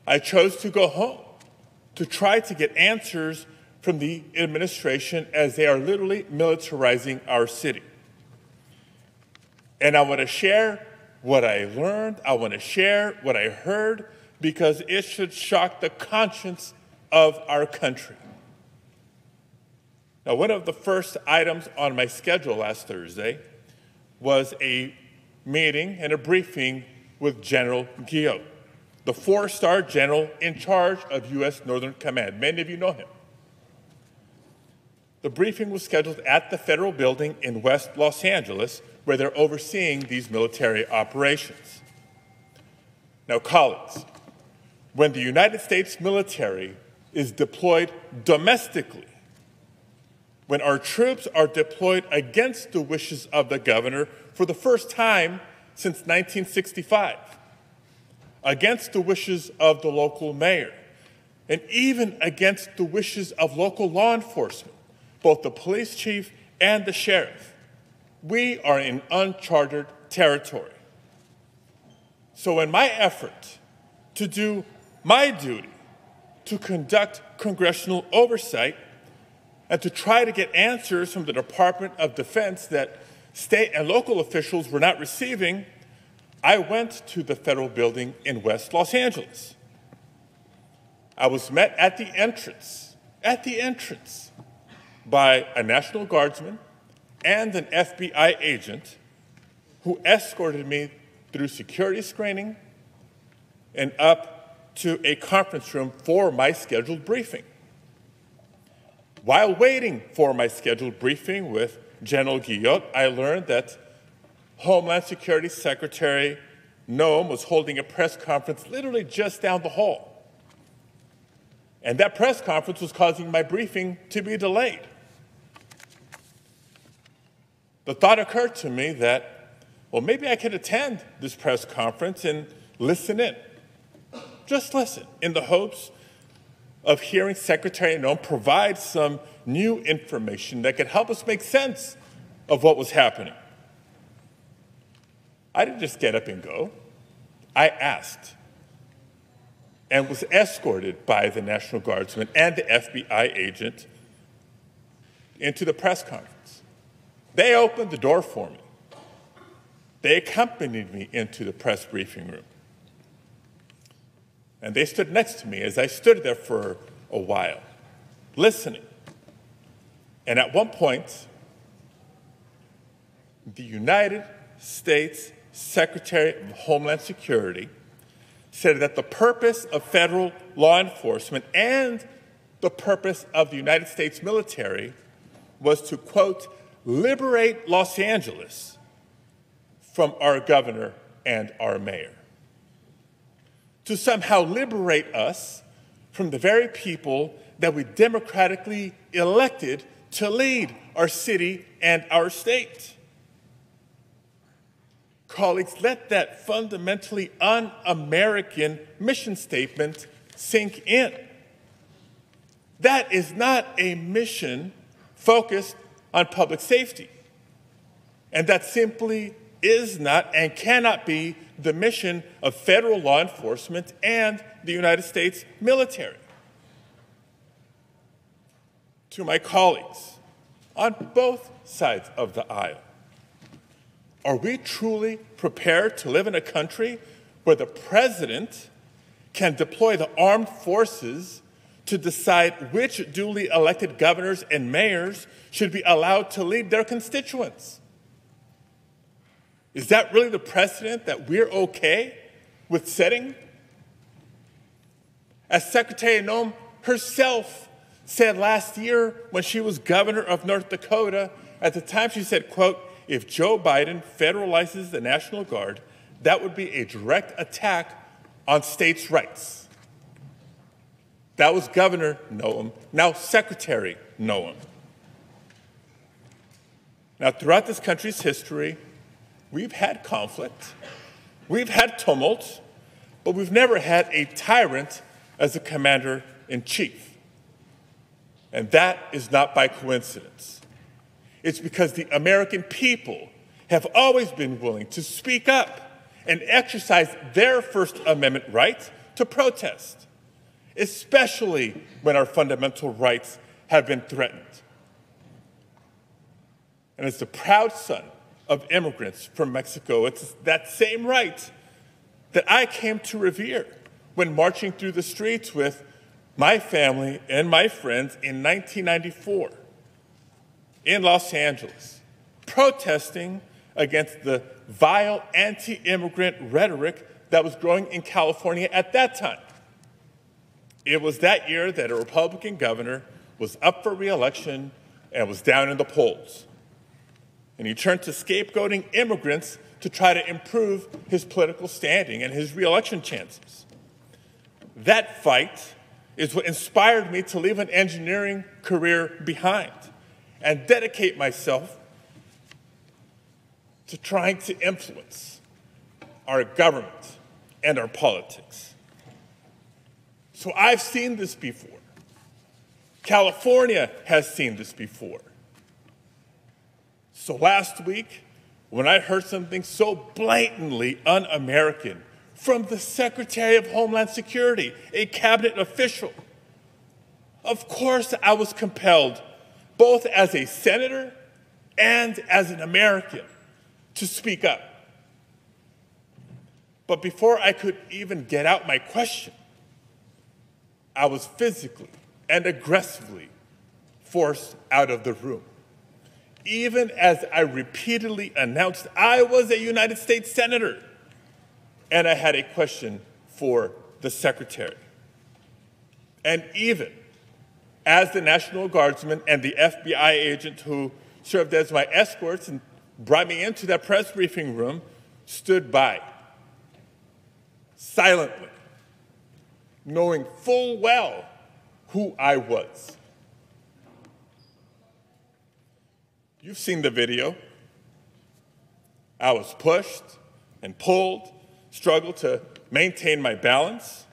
I chose to go home to try to get answers from the administration as they are literally militarizing our city. And I want to share what I learned, I want to share what I heard, because it should shock the conscience of our country. Now, one of the first items on my schedule last Thursday was a meeting and a briefing with General Guillot, the four-star general in charge of U.S. Northern Command. Many of you know him. The briefing was scheduled at the federal building in West Los Angeles, where they're overseeing these military operations. Now, colleagues, when the United States military is deployed domestically, when our troops are deployed against the wishes of the governor for the first time since 1965, against the wishes of the local mayor, and even against the wishes of local law enforcement, both the police chief and the sheriff, we are in uncharted territory. So in my effort to do my duty to conduct congressional oversight and to try to get answers from the Department of Defense that state and local officials were not receiving, I went to the federal building in West Los Angeles. I was met at the entrance, by a National Guardsman and an FBI agent who escorted me through security screening and up to a conference room for my scheduled briefing. While waiting for my scheduled briefing with General Guillot, I learned that Homeland Security Secretary Noem was holding a press conference literally just down the hall. And that press conference was causing my briefing to be delayed. The thought occurred to me that, well, maybe I could attend this press conference and listen in. Just listen, in the hopes of hearing Secretary Noem provide some new information that could help us make sense of what was happening. I didn't just get up and go. I asked and was escorted by the National Guardsman and the FBI agent into the press conference. They opened the door for me. They accompanied me into the press briefing room. And they stood next to me as I stood there for a while, listening. And at one point, the United States Secretary of Homeland Security said that the purpose of federal law enforcement and the purpose of the United States military was to, quote, liberate Los Angeles from our governor and our mayor, to somehow liberate us from the very people that we democratically elected to lead our city and our state. Colleagues, let that fundamentally un-American mission statement sink in. That is not a mission focused on public safety. And that simply is not and cannot be the mission of federal law enforcement and the United States military. To my colleagues on both sides of the aisle, are we truly prepared to live in a country where the president can deploy the armed forces to decide which duly elected governors and mayors should be allowed to lead their constituents? Is that really the precedent that we're okay with setting? As Secretary Noem herself said last year when she was governor of North Dakota, at the time she said, quote, if Joe Biden federalizes the National Guard, that would be a direct attack on states' rights. That was Governor Noem, now Secretary Noem. Now, throughout this country's history, we've had conflict, we've had tumult, but we've never had a tyrant as a commander-in-chief. And that is not by coincidence. It's because the American people have always been willing to speak up and exercise their First Amendment right to protest, especially when our fundamental rights have been threatened. And as the proud son of immigrants from Mexico, it's that same right that I came to revere when marching through the streets with my family and my friends in 1994 in Los Angeles, protesting against the vile anti-immigrant rhetoric that was growing in California at that time. It was that year that a Republican governor was up for re-election and was down in the polls. And he turned to scapegoating immigrants to try to improve his political standing and his re-election chances. That fight is what inspired me to leave an engineering career behind and dedicate myself to trying to influence our government and our politics. So I've seen this before. California has seen this before. So last week, when I heard something so blatantly un-American from the Secretary of Homeland Security, a cabinet official, of course I was compelled, both as a senator and as an American, to speak up. But before I could even get out my question, I was physically and aggressively forced out of the room, even as I repeatedly announced I was a United States senator and I had a question for the secretary. And even as the National Guardsman and the FBI agent who served as my escorts and brought me into that press briefing room stood by, silently, knowing full well who I was. You've seen the video. I was pushed and pulled, struggled to maintain my balance.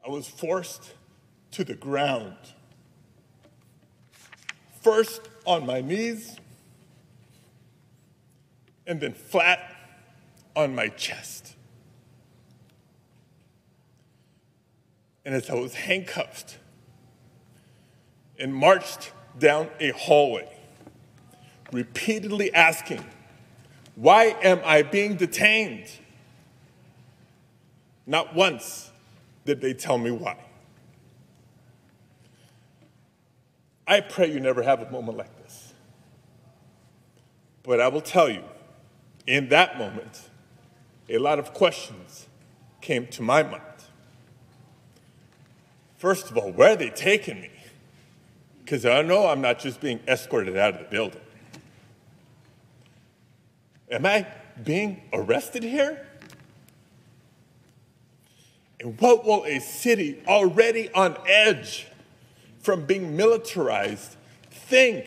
I was forced to the ground, first on my knees, and then flat on my chest. And as I was handcuffed and marched down a hallway, repeatedly asking, why am I being detained? Not once did they tell me why. I pray you never have a moment like this. But I will tell you, in that moment, a lot of questions came to my mind. First of all, where are they taking me? Because I know I'm not just being escorted out of the building. Am I being arrested here? And what will a city already on edge from being militarized think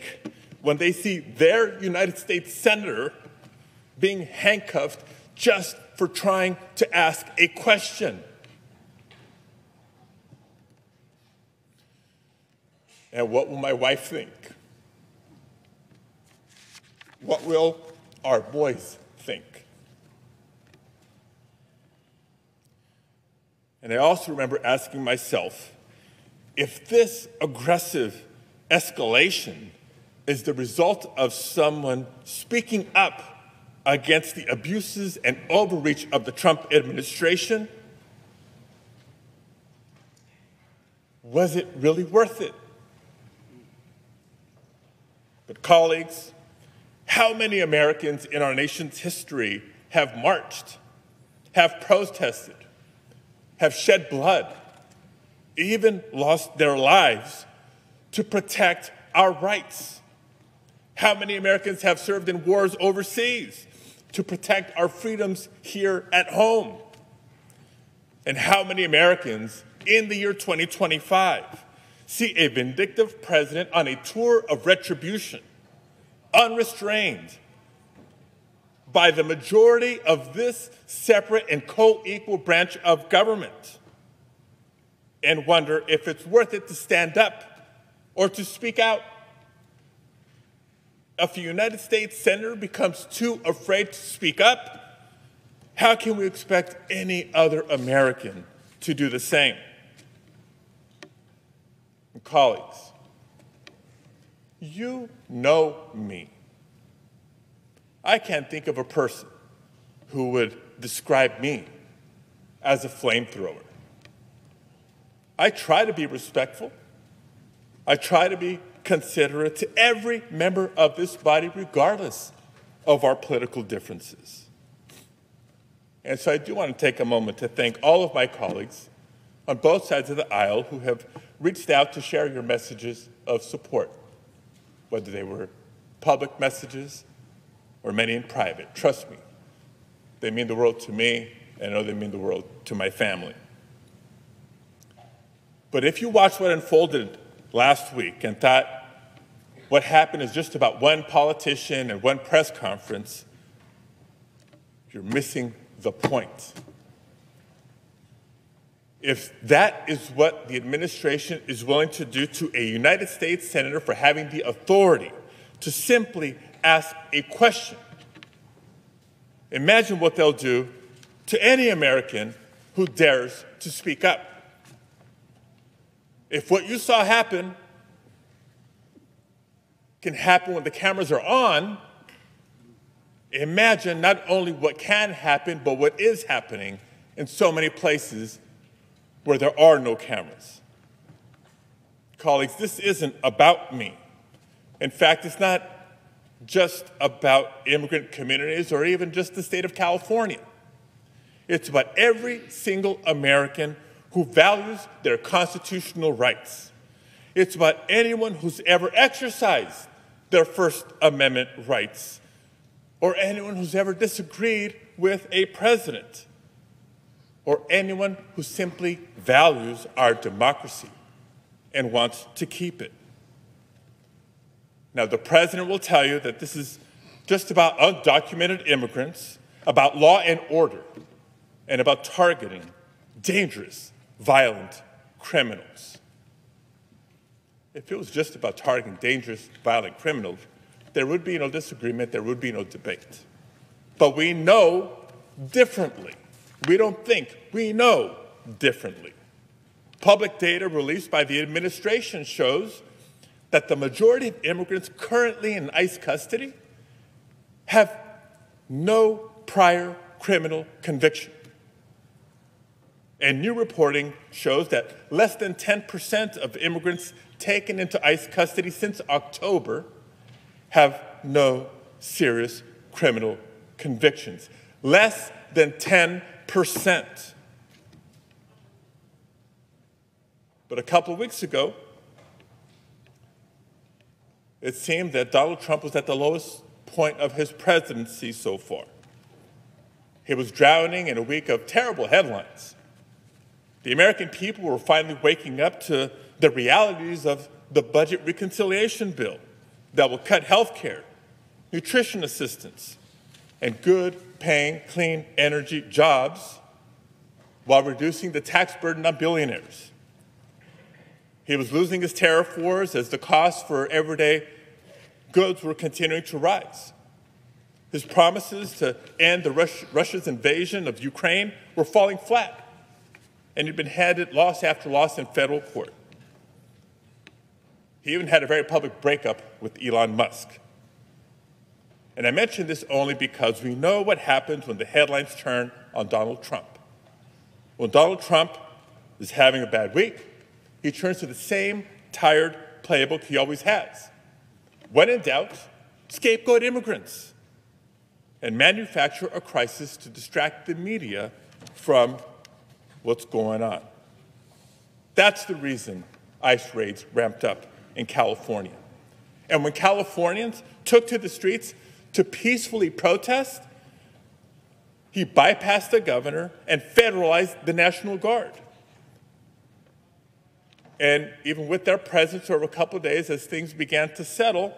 when they see their United States senator being handcuffed just for trying to ask a question? And what will my wife think? What will our boys think? And I also remember asking myself, if this aggressive escalation is the result of someone speaking up against the abuses and overreach of the Trump administration, was it really worth it? But colleagues, how many Americans in our nation's history have marched, have protested, have shed blood, even lost their lives to protect our rights? How many Americans have served in wars overseas to protect our freedoms here at home? And how many Americans in the year 2025 see a vindictive president on a tour of retribution, unrestrained by the majority of this separate and co-equal branch of government, and wonder if it's worth it to stand up or to speak out? if a United States senator becomes too afraid to speak up, how can we expect any other American to do the same? And colleagues, you know me. I can't think of a person who would describe me as a flamethrower. I try to be respectful. I try to be considerate to every member of this body, regardless of our political differences. And so I do want to take a moment to thank all of my colleagues on both sides of the aisle who have reached out to share your messages of support, whether they were public messages or many in private. Trust me, they mean the world to me, and I know they mean the world to my family. But if you watched what unfolded last week and thought what happened is just about one politician and one press conference, you're missing the point. If that is what the administration is willing to do to a United States senator for having the authority to simply ask a question, imagine what they'll do to any American who dares to speak up. If what you saw happen can happen when the cameras are on, imagine not only what can happen, but what is happening in so many places where there are no cameras. Colleagues, this isn't about me. In fact, it's not just about immigrant communities or even just the state of California. It's about every single American who values their constitutional rights. It's about anyone who's ever exercised their First Amendment rights, or anyone who's ever disagreed with a president, or anyone who simply values our democracy and wants to keep it. Now, the president will tell you that this is just about undocumented immigrants, about law and order, and about targeting dangerous, violent criminals. If it was just about targeting dangerous, violent criminals, there would be no disagreement, there would be no debate. But we know differently. We don't think, we know differently. Public data released by the administration shows that the majority of immigrants currently in ICE custody have no prior criminal conviction. And new reporting shows that less than 10% of immigrants taken into ICE custody since October have no serious criminal convictions. Less than 10%. But a couple of weeks ago, it seemed that Donald Trump was at the lowest point of his presidency so far. He was drowning in a week of terrible headlines. The American people were finally waking up to the realities of the budget reconciliation bill that will cut health care, nutrition assistance, and good-paying, clean energy jobs while reducing the tax burden on billionaires. He was losing his tariff wars as the costs for everyday goods were continuing to rise. His promises to end Russia's invasion of Ukraine were falling flat, and he'd been handed loss after loss in federal court. He even had a very public breakup with Elon Musk. And I mention this only because we know what happens when the headlines turn on Donald Trump. When Donald Trump is having a bad week, he turns to the same tired playbook he always has. When in doubt, scapegoat immigrants and manufacture a crisis to distract the media from what's going on. That's the reason ICE raids ramped up in California. And when Californians took to the streets to peacefully protest, he bypassed the governor and federalized the National Guard. And even with their presence over a couple of days as things began to settle,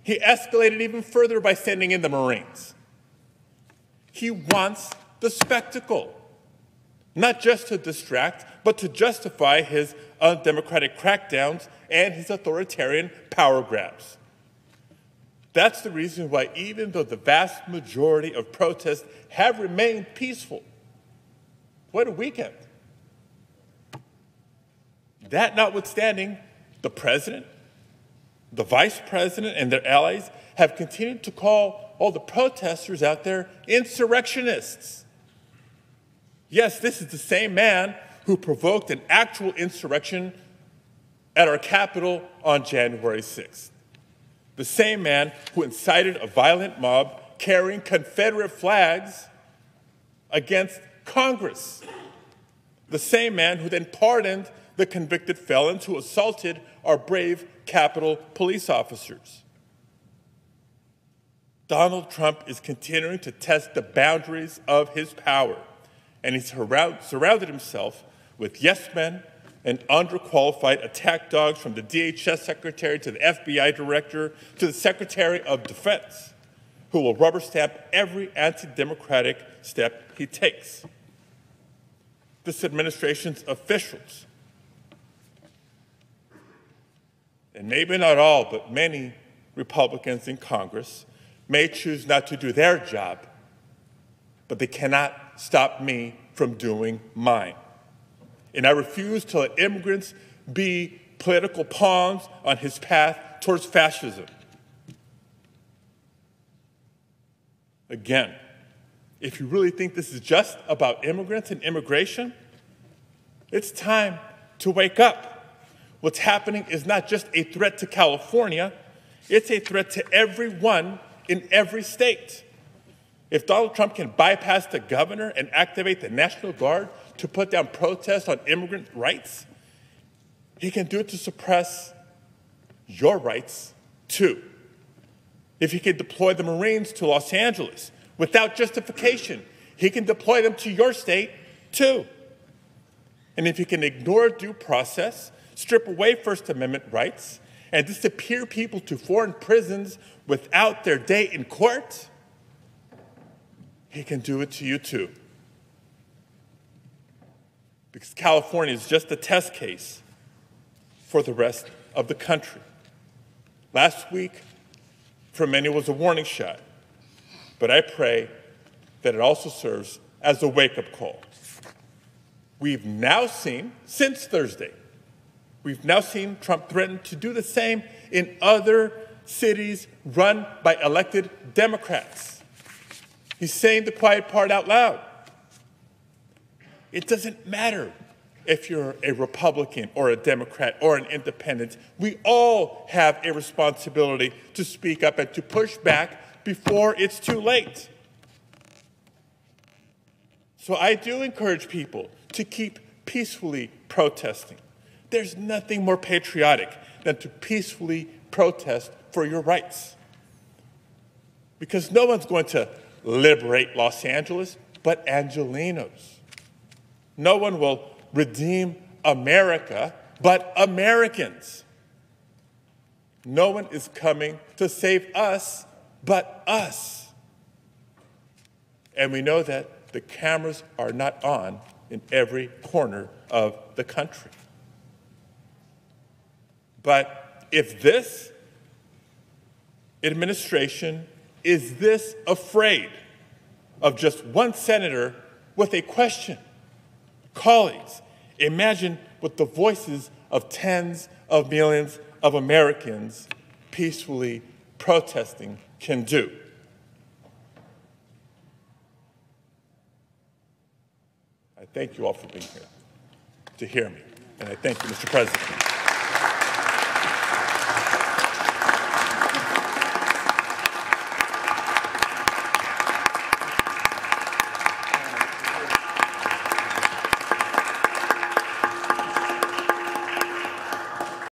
he escalated even further by sending in the Marines. He wants the spectacle, not just to distract, but to justify his undemocratic crackdowns and his authoritarian power grabs. That's the reason why, even though the vast majority of protests have remained peaceful, what a weekend. That notwithstanding, the president, the vice president, and their allies have continued to call all the protesters out there insurrectionists. Yes, this is the same man who provoked an actual insurrection at our Capitol on January 6th. The same man who incited a violent mob carrying Confederate flags against Congress. The same man who then pardoned the convicted felons who assaulted our brave Capitol police officers. Donald Trump is continuing to test the boundaries of his power, and he's surrounded himself with yes men and underqualified attack dogs, from the DHS secretary to the FBI director to the Secretary of Defense, who will rubber stamp every anti-democratic step he takes. This administration's officials, and maybe not all, but many Republicans in Congress, may choose not to do their job, but they cannot stop me from doing mine. And I refuse to let immigrants be political pawns on his path towards fascism. Again, if you really think this is just about immigrants and immigration, it's time to wake up. What's happening is not just a threat to California, it's a threat to everyone in every state. If Donald Trump can bypass the governor and activate the National Guard to put down protests on immigrant rights, he can do it to suppress your rights too. If he can deploy the Marines to Los Angeles without justification, he can deploy them to your state too. And if he can ignore due process, strip away First Amendment rights, and disappear people to foreign prisons without their day in court, he can do it to you too. Because California is just a test case for the rest of the country. Last week, for many, was a warning shot, but I pray that it also serves as a wake-up call. We've now seen, since Thursday, we've now seen Trump threaten to do the same in other cities run by elected Democrats. He's saying the quiet part out loud. It doesn't matter if you're a Republican or a Democrat or an independent. We all have a responsibility to speak up and to push back before it's too late. So I do encourage people to keep peacefully protesting. There's nothing more patriotic than to peacefully protest for your rights. Because no one's going to liberate Los Angeles but Angelenos. No one will redeem America but Americans. No one is coming to save us but us. And we know that the cameras are not on in every corner of the country. But if this administration is this afraid of just one senator with a question, colleagues, imagine what the voices of tens of millions of Americans peacefully protesting can do. I thank you all for being here to hear me, and I thank you, Mr. President.